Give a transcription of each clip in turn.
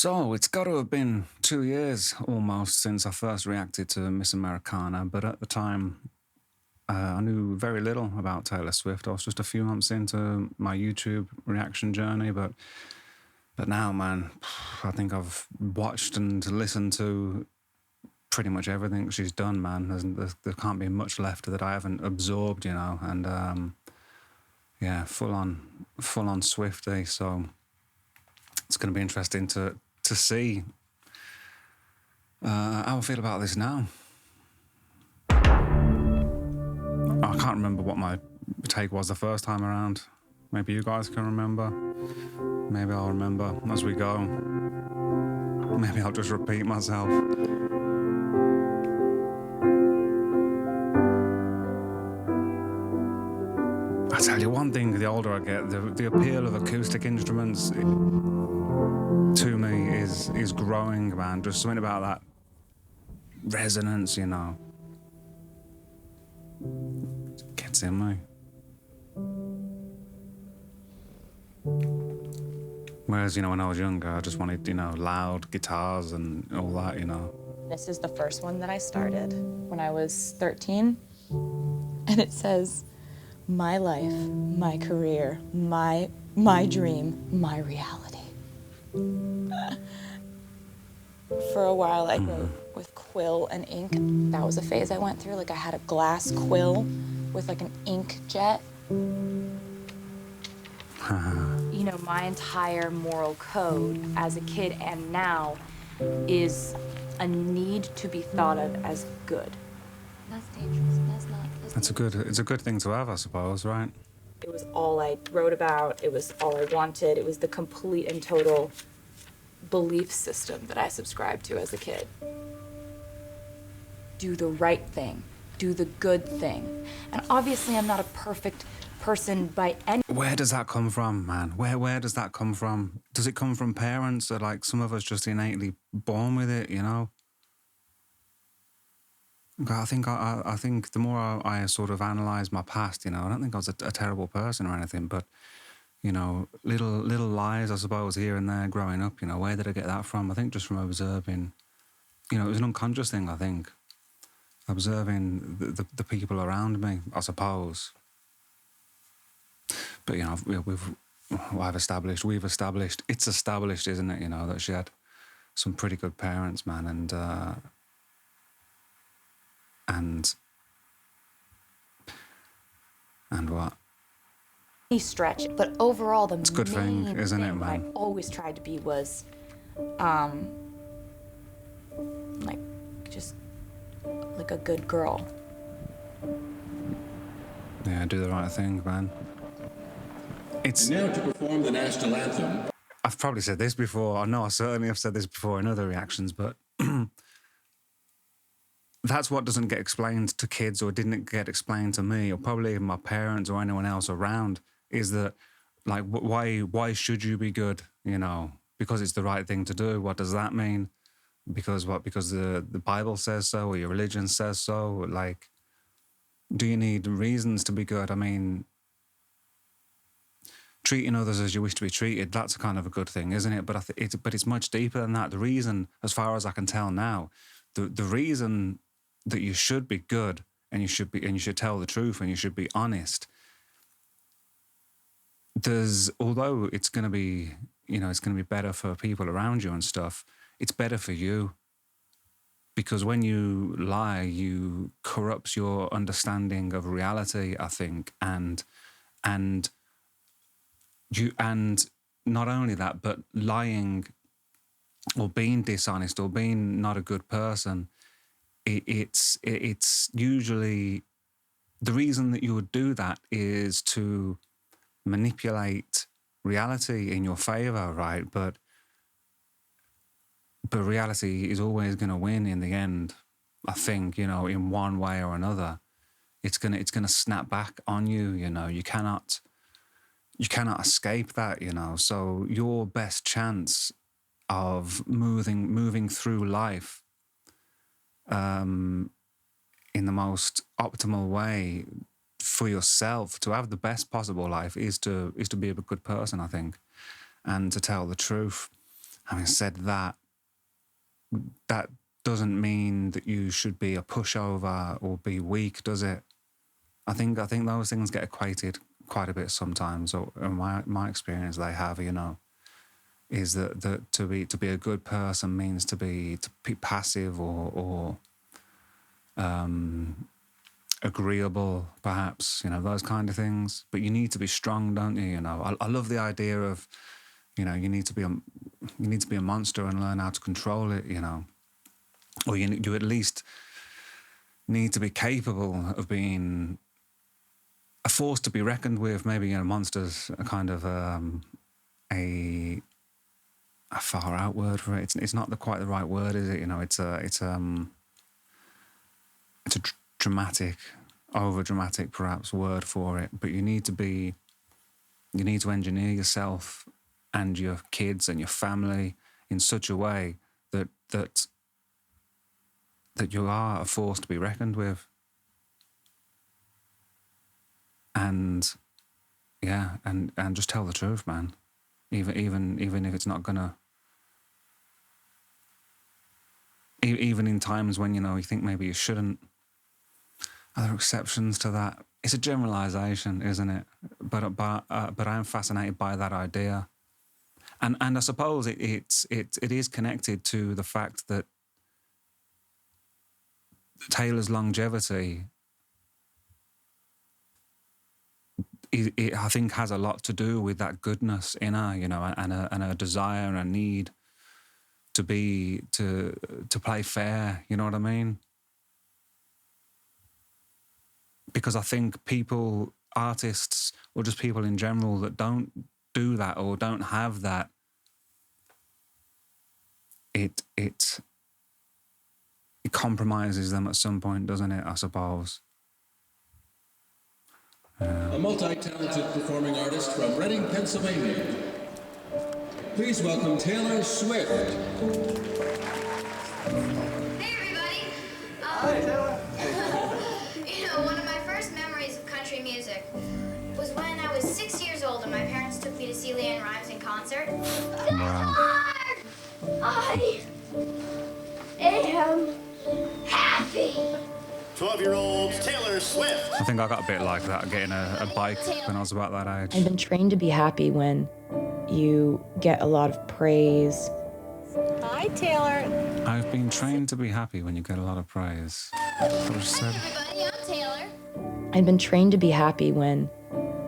So it's got to have been 2 years almost since I first reacted to Miss Americana, but at the time I knew very little about Taylor Swift. I was just a few months into my YouTube reaction journey, but now, man, I think I've watched and listened to pretty much everything she's done, man. There can't be much left that I haven't absorbed, and yeah, full on Swiftie. So it's going to be interesting to see how I feel about this now. I can't remember what my take was the first time around. Maybe you guys can remember. Maybe I'll remember as we go. Maybe I'll just repeat myself. I tell you one thing, the older I get, the appeal of acoustic instruments to me is growing, man. Just something about that resonance, gets in me. Whereas, when I was younger, I just wanted, loud guitars and all that, This is the first one that I started when I was 13. And it says, my life, my career, my dream, my reality. For a while, I wrote with quill and ink. That was a phase I went through. Like, I had a glass quill with, like, an ink jet. My entire moral code as a kid and now is a need to be thought of as good. That's dangerous. That's not. It's a good thing to have, I suppose, right? It was all I wrote about. It was all I wanted. It was the complete and total belief system that I subscribed to as a kid. Do the right thing. Do the good thing. And obviously I'm not a perfect person by any... Where does that come from, man? Where does that come from? Does it come from parents, or like some of us just innately born with it, I think the more I sort of analyse my past, I don't think I was a terrible person or anything, but little lies, I suppose, here and there growing up. Where did I get that from? I think just from observing. It was an unconscious thing. I think observing the people around me, I suppose. But we've established. It's established, isn't it? That she had some pretty good parents, man, and what? Stretch, but overall the It's a good thing, isn't it, man? I always tried to be was, just like a good girl. Yeah, do the right thing, man. It's now to perform the national anthem. I've probably said this before. I know I certainly have said this before in other reactions, but that's what doesn't get explained to kids, or didn't get explained to me, or probably even my parents or anyone else around, is that, like, why should you be good? Because it's the right thing to do. What does that mean? Because what? Because the Bible says so, or your religion says so. Like, do you need reasons to be good? I mean, treating others as you wish to be treated, that's kind of a good thing, isn't it? But it's much deeper than that. The reason, as far as I can tell now, the reason that you should be good, and you should tell the truth, and you should be honest, although it's going to be, it's going to be better for people around you and stuff, it's better for you. Because when you lie, you corrupts your understanding of reality, I think, and not only that, but lying or being dishonest or being not a good person, it's usually the reason that you would do that is to manipulate reality in your favor, right? But reality is always going to win in the end, I think, in one way or another. It's gonna snap back on you, You cannot escape that, So your best chance of moving through life in the most optimal way for yourself, to have the best possible life, is to be a good person, I think, and to tell the truth. Having said that, that doesn't mean that you should be a pushover or be weak, does it? I think those things get equated quite a bit sometimes, or in my experience they have, you know, is that to be a good person means to be passive or agreeable, perhaps, you know, those kind of things. But you need to be strong, don't you? You know, I love the idea of, you know, you need to be a monster and learn how to control it, you know, or you at least need to be capable of being a force to be reckoned with. Maybe, you know, monster's a kind of a far out word for it. It's not quite the right word, is it? You know, it's a dramatic, over dramatic perhaps word for it. But you need to engineer yourself and your kids and your family in such a way that you are a force to be reckoned with. And yeah, and just tell the truth, man. Even if it's not gonna, even in times when, you know, you think maybe you shouldn't. Are there exceptions to that? It's a generalization, isn't it? But I'm fascinated by that idea, and I suppose it is connected to the fact that Taylor's longevity, it I think has a lot to do with that goodness in her, you know, and a desire and a need to play fair. You know what I mean? Because I think artists, or just people in general that don't do that or don't have that, it compromises them at some point, doesn't it? I suppose. A multi-talented performing artist from Reading, Pennsylvania. Please welcome Taylor Swift. Hey everybody! Hi, Taylor. You know, one of my first memories of country music was when I was 6 years old and my parents took me to see Leanne Rimes in concert. Wow. I am happy. 12-year-old Taylor Swift. I think I got a bit like that, getting a bike when I was about that age. I've been trained to be happy when you get a lot of praise. Hi, Taylor. I've been trained to be happy when you get a lot of praise. That's what you said. Hey everybody, I'm Taylor. I've been trained to be happy when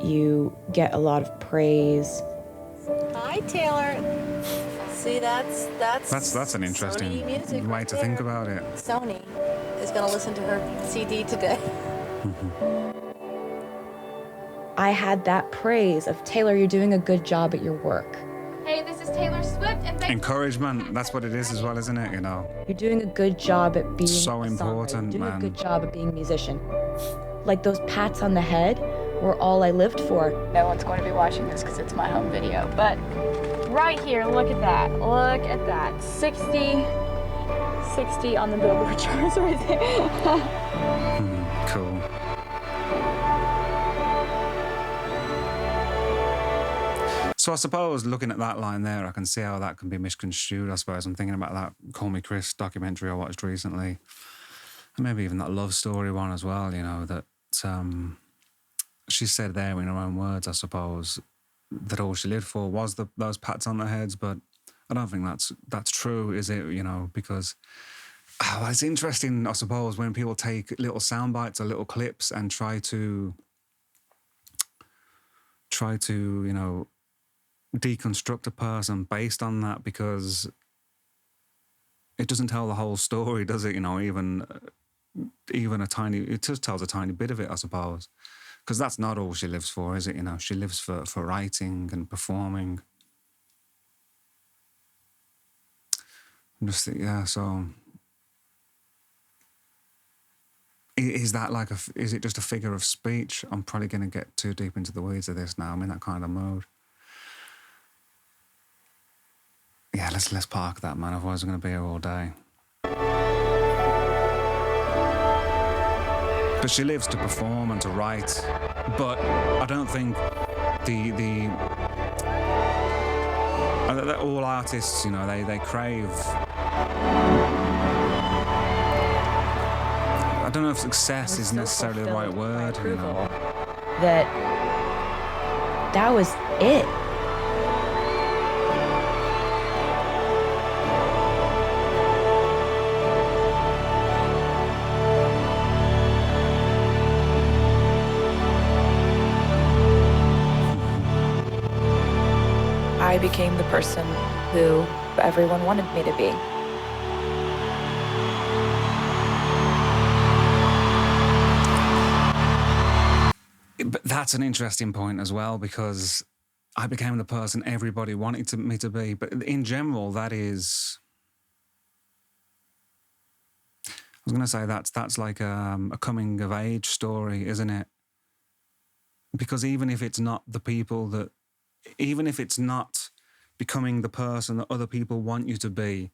you get a lot of praise. Hi, Taylor. See, that's an interesting Sony music way right to think there. about it. Sony is going to listen to her CD today. I had that praise of, Taylor, you're doing a good job at your work. Hey, this is Taylor Swift and thank Encouragement, that's what it is as well, isn't it? You know, You're doing a good job at being So a songwriter. important, You're doing man. a good job at being a musician. Like those pats on the head were all I lived for. No one's going to be watching this because it's my home video. But right here, look at that. Look at that. 60 on the Billboard charts right there. cool. So I suppose looking at that line there, I can see how that can be misconstrued. I suppose I'm thinking about that Call Me Chris documentary I watched recently, and maybe even that Love Story one as well. You know, that she said there in her own words, I suppose, that all she lived for was those pats on the heads. But I don't think that's true, is it? You know, because it's interesting, I suppose, when people take little sound bites or little clips and try to you know, deconstruct a person based on that, because it doesn't tell the whole story, does it? You know, even it just tells a tiny bit of it, I suppose, because that's not all she lives for, is it? You know, she lives for writing and performing. I'm just yeah. So is that like is it just a figure of speech? I'm probably going to get too deep into the weeds of this now. I'm in that kind of mode. Yeah, let's park that, man. Otherwise, I'm going to be here all day. But she lives to perform and to write. But I don't think the All artists, you know, they crave. I don't know if success is necessarily the right word. You know. That was it. I became the person who everyone wanted me to be. But that's an interesting point as well, because I became the person everybody wanted me to be. But in general, that is... I was going to say that's like a coming of age story, isn't it? Because even if it's not the people that... Even if it's not becoming the person that other people want you to be,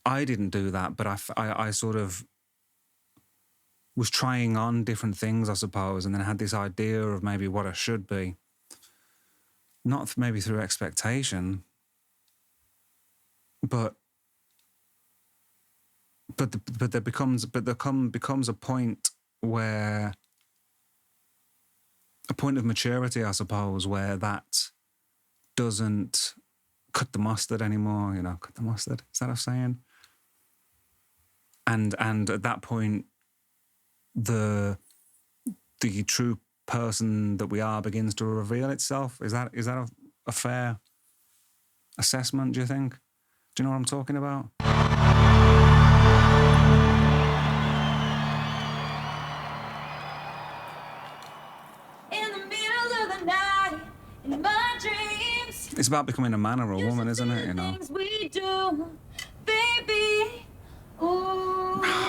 I didn't do that, but I sort of was trying on different things, I suppose, and then I had this idea of maybe what I should be. Not maybe through expectation, but there becomes a point where... a point of maturity, I suppose, where that doesn't cut the mustard anymore, you know, cut the mustard, is that a saying? And at that point, the true person that we are begins to reveal itself. Is that a fair assessment, do you think? Do you know what I'm talking about? It's about becoming a man or a woman, isn't it, you know?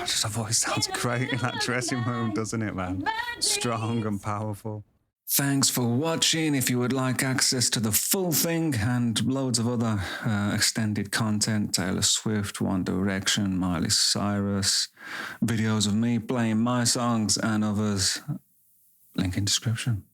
Just her voice sounds great in that dressing room, doesn't it, man? Strong and powerful. Thanks for watching. If you would like access to the full thing and loads of other extended content, Taylor Swift, One Direction, Miley Cyrus, videos of me playing my songs and others, link in description.